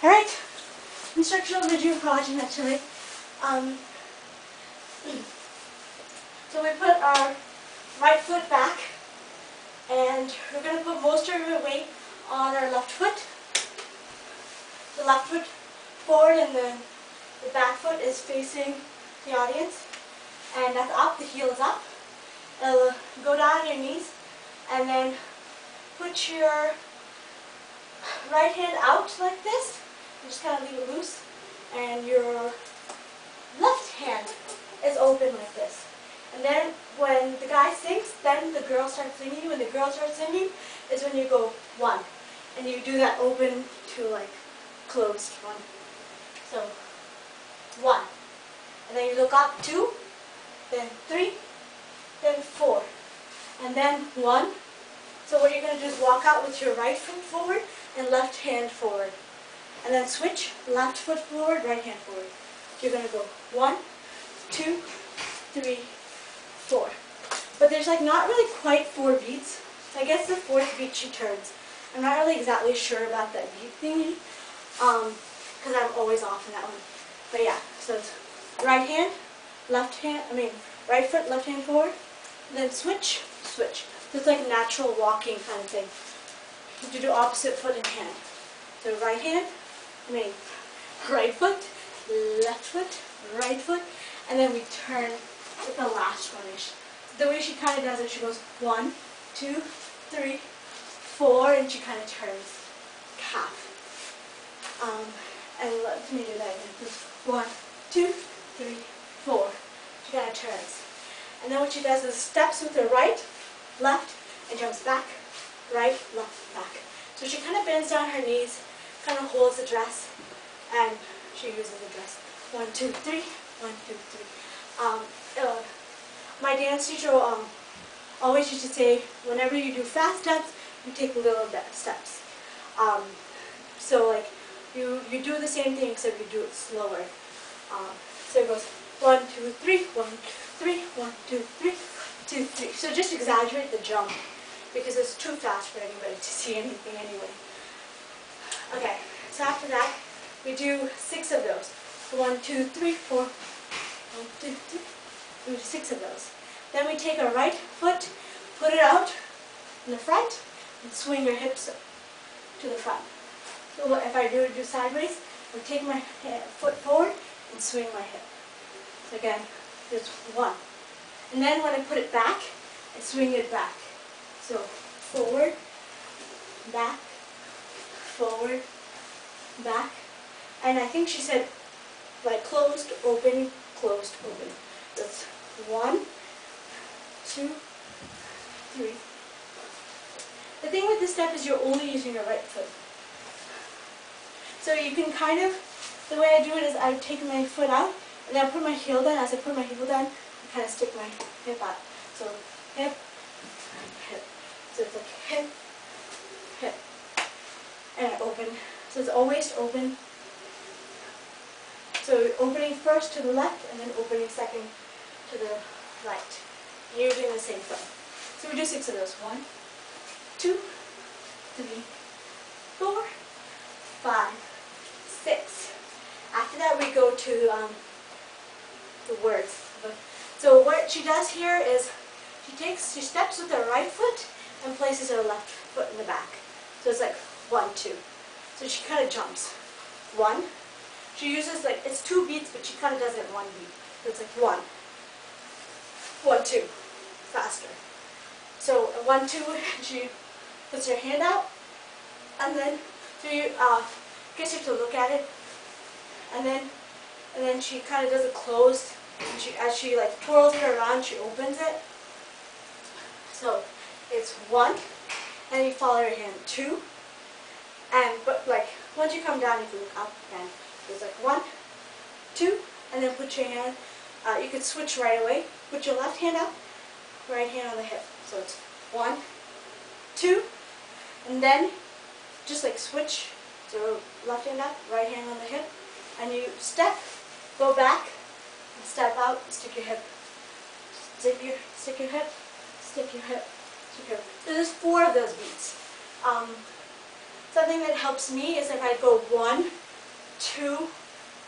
Alright, instructional video for watching actually. So we put our right foot back and we're going to put most of our weight on our left foot. The left foot forward and then the back foot is facing the audience. And that's up, the heel is up. Go down on your knees and then put your right hand out like this. You just kind of leave it loose. And your left hand is open like this. And then when the guy sings, then the girl starts singing. When the girl starts singing is when you go 1. And you do that open to like closed 1. So 1. And then you look up 2, then 3, then 4. And then 1. So what you're going to do is walk out with your right foot forward and left hand forward. And then switch, left foot forward, right hand forward. You're going to go 1, 2, 3, 4. But there's like not really quite 4 beats. I guess the 4th beat she turns. I'm not really exactly sure about that beat thingy. Because I'm always off in that one. But yeah, so it's right hand, right foot, left hand forward. Then switch, switch. So it's like natural walking kind of thing. You do opposite foot and hand. So right hand, right foot, left foot, right foot, and then we turn with the last one-ish. The way she kind of does it, she goes 1, 2, 3, 4, and she kind of turns half. And let me do that again. 1, 2, 3, 4. She kind of turns. And then what she does is steps with her right, left, and jumps back, right, left, back. So she kind of bends down her knees, kind of holds the dress, and she uses the dress. 1, 2, 3, 1, 2, 3. My dance teacher always used to say, whenever you do fast steps, you take little steps. So like you do the same thing except you do it slower. So it goes 1, 2, 3, 1, 2, 3, 1, 2, 3, 2, 3. So just exaggerate the jump because it's too fast for anybody to see anything anyway. Okay, so after that we do 6 of those. 1, 2, 3, 4. 1, 2, 3. We do 6 of those. Then we take our right foot, put it out in the front, and swing your hips to the front. So if I do sideways, I take my foot forward and swing my hip. So again, just 1. And then when I put it back, I swing it back. So forward, back, forward, back. And I think she said like closed, open, closed, open. That's 1, 2, 3. The thing with this step is you're only using your right foot. So you can kind of, the way I do it is I take my foot out and then I put my heel down. As I put my heel down, I kind of stick my hip out. So hip, hip. So it's like hip, hip. And I open. So it's always open. So opening first to the left and then opening second to the right. And you're doing the same foot. So we do 6 of those. 1, 2, 3, 4, 5, 6. After that we go to the words. So what she does here is she steps with her right foot and places her left foot in the back. So it's like 1, 2. So she kind of jumps. 1. She uses like, it's 2 beats, but she kind of does it in 1 beat. So it's like 1, 1, 2, faster. So 1, 2, she puts her hand out, and then so you guess you have to look at it, and then she kind of does it closed. And as she like twirls it around, she opens it. So it's 1, and you follow her hand 2, but like once you come down, you can look up again. It's like 1, 2, and then put your hand. You could switch right away. Put your left hand up, right hand on the hip. So it's 1, 2, and then just like switch. So left hand up, right hand on the hip, and you step, go back, and step out, stick your hip. Stick your hip, stick your hip, stick your hip. So there's 4 of those beats. Something that helps me is if I go 1, 2,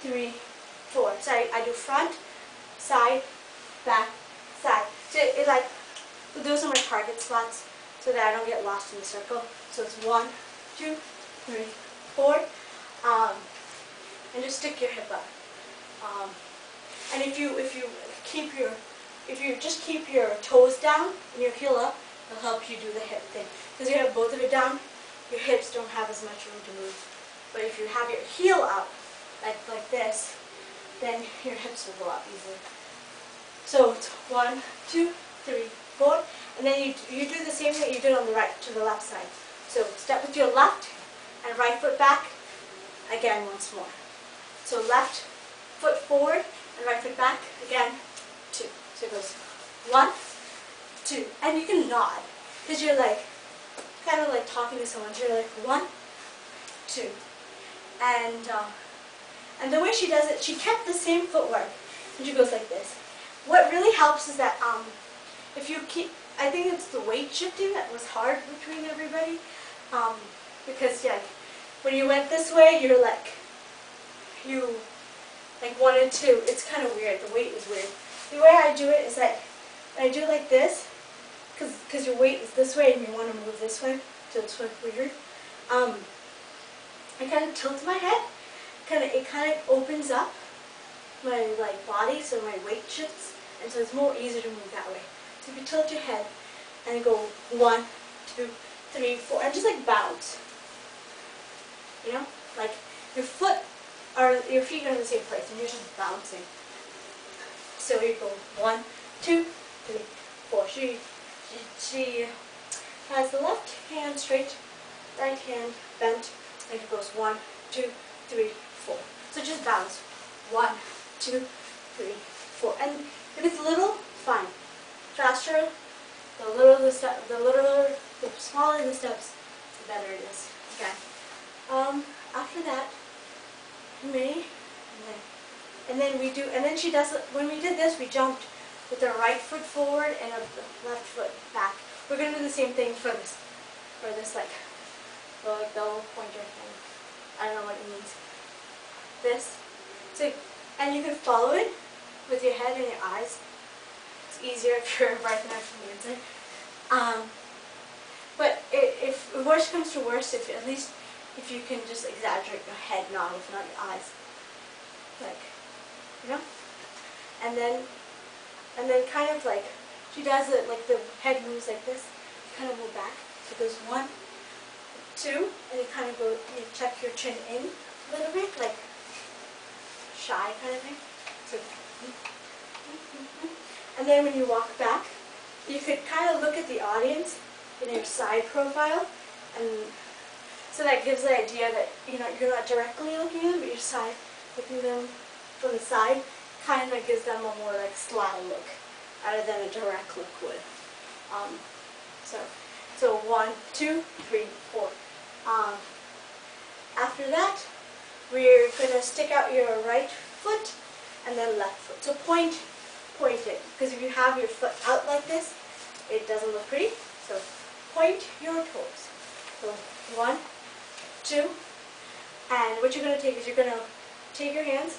3, 4. So I do front, side, back, side. So it like, those are my target spots so that I don't get lost in the circle. So it's 1, 2, 3, 4. And just stick your hip up. And if you just keep your toes down and your heel up, it'll help you do the hip thing. Because you have both of it down, your hips don't have as much room to move. But if you have your heel up, like this, then your hips will go up easily. So it's 1, 2, 3, 4, and then you do the same thing you did on the right to the left side. So step with your left and right foot back, again once more. So left foot forward and right foot back, again, 2. So it goes 1, 2, and you can nod because you're like kind of like talking to someone. So you're like 1, 2, and the way she does it, she kept the same footwork, and she goes like this. What really helps is that if you keep, I think it's the weight shifting that was hard between everybody, because yeah, when you went this way, you're like, you like wanted to, it's kind of weird, the weight is weird. The way I do it is that I do it like this, because your weight is this way and you want to move this way, so it's like weird. I kind of tilt my head, it kind of opens up my like body, so my weight shifts, and so it's more easier to move that way. So if you tilt your head and go 1, 2, 3, 4, and just like bounce, you know, like your foot or your feet are in the same place, and you're just bouncing. So you go 1, 2, 3, 4. She has the left hand straight, right hand bent, and it goes 1, 2, 3, 4. So just bounce 1, 2, 3, 4. And if it's little, fine. Faster, the smaller the steps, the better it is. Okay. After that, and then she does it. When we did this, we jumped with the right foot forward and the left foot back. We're gonna do the same thing for this like double pointer thing. I don't know what it means. This. So, and you can follow it with your head and your eyes. It's easier if you're bright enough from the inside. But if worst comes to worst, at least if you can just exaggerate your head nod, if not your eyes, like, you know, and then kind of like she does it like the head moves like this. You kind of move back. So it goes 1, 2, and you kind of go. You tuck your chin in a little bit, like shy kind of thing. So, and then when you walk back, you could kind of look at the audience in your side profile, and so that gives the idea that you're not directly looking at them, but your side, looking at them from the side, kind of gives them a more like sly look, rather than a direct look would. So 1, 2, 3, 4. After that, we're gonna stick out your right foot and then left foot. So point it, because if you have your foot out like this, it doesn't look pretty. So point your toes. So 1, 2, and what you're going to take is you're going to take your hands.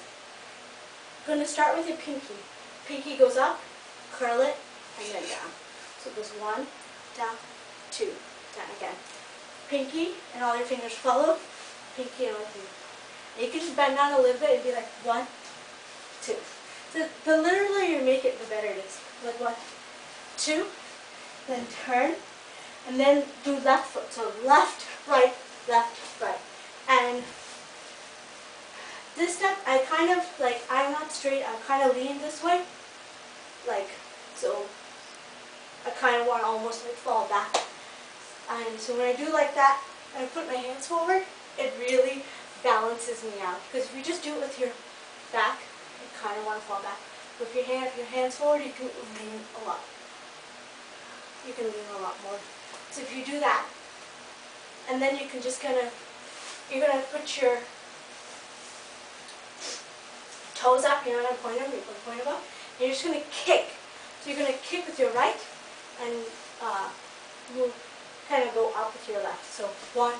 You're going to start with your pinky. Pinky goes up, curl it, and then down. So it goes 1, down, 2, down again. Pinky and all your fingers follow. Pinky and all your fingers. And you can just bend down a little bit and be like 1, 2. So the literally you make it, the better it is. Like 1, 2, then turn, and then do left foot. So left, right, left, right. And this step, I kind of, like, I'm not straight, I'm kind of leaning this way. Like, so I kind of want to almost like fall back. And so when I do like that, and I put my hands forward, it really balances me out. Because if you just do it with your back, you kind of want to fall back. But if your hands forward, you can lean a lot. You can lean a lot more. So if you do that, and then you can just you're gonna put your toes up, you're not gonna point them, you're gonna point them up, and you're just gonna kick. So you're gonna kick with your right, and move, kind of go up with your left. So 1,